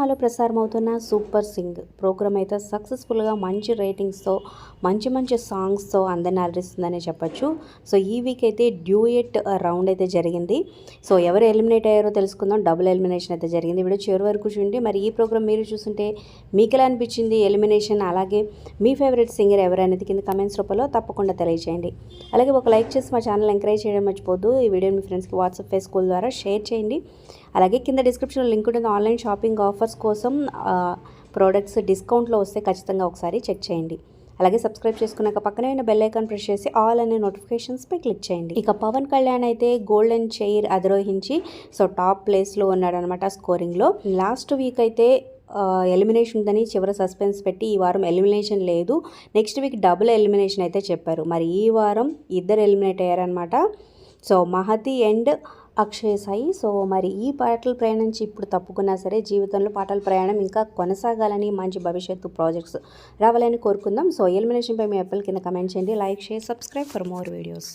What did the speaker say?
సినిమాలో ప్రసారమవుతున్న super Singh programme అయితే సక్సెస్ఫుల్గా మంచి రేటింగ్స్తో మంచి సాంగ్స్తో అందరిని అలరిస్తుందని చెప్పొచ్చు. సో ఈ వీక్ అయితే డ్యూయెట్ రౌండ్ అయితే జరిగింది. సో ఎవరు ఎలిమినేట్ అయ్యారో తెలుసుకుందాం. డబుల్ ఎలిమినేషన్ అయితే జరిగింది. వీడియో చివరి వరకు చూడండి. మరి ఈ ప్రోగ్రామ్ మీరు చూస్తుంటే మీకు ఎలా అనిపించింది ఎలిమినేషన్, అలాగే మీ ఫేవరెట్ సింగర్ ఎవరనేది కింద కమెంట్స్ రూపంలో తప్పకుండా తెలియజేయండి. అలాగే ఒక లైక్ చేసి మా ఛానల్ ఎంకరేజ్ చేయడం మర్చిపోద్దు. ఈ వీడియోని మీ ఫ్రెండ్స్కి వాట్సాప్, ఫేస్బుక్ ద్వారా షేర్ చేయండి. అలాగే కింద డిస్క్రిప్షన్లో లింక్ ఉంటుంది. ఆన్లైన్ షాపింగ్ ఆఫర్స్ కోసం ప్రోడక్ట్స్ డిస్కౌంట్లో వస్తే ఖచ్చితంగా ఒకసారి చెక్ చేయండి. అలాగే సబ్స్క్రైబ్ చేసుకున్నాక పక్కనే ఉన్న బెల్ ఐకాన్ ప్రెస్ చేసి ఆల్ అనే నోటిఫికేషన్స్పై క్లిక్ చేయండి. ఇక పవన్ కళ్యాణ్ అయితే గోల్డెన్ చైర్ అధిరోహించి సో టాప్ ప్లేస్లో ఉన్నాడనమాట స్కోరింగ్లో. లాస్ట్ వీక్ అయితే ఎలిమినేషన్ ఉందని చివరి సస్పెన్స్ పెట్టి ఈ వారం ఎలిమినేషన్ లేదు, నెక్స్ట్ వీక్ డబుల్ ఎలిమినేషన్ అయితే చెప్పారు. మరి ఈ వారం ఇద్దరు ఎలిమినేట్ అయ్యారనమాట. So Mahathi and Akshay Sai. So మరి ఈ పాటల ప్రయాణం నుంచి ఇప్పుడు తప్పుకున్నా సరే జీవితంలో పాటల ప్రయాణం ఇంకా కొనసాగాలని, మంచి భవిష్యత్తు ప్రాజెక్ట్స్ రావాలని కోరుకుందాం. సో ఎలిమినేషన్పై మీ అప్పల్ కింద కమెంట్ చేయండి. Like, share, subscribe for more videos.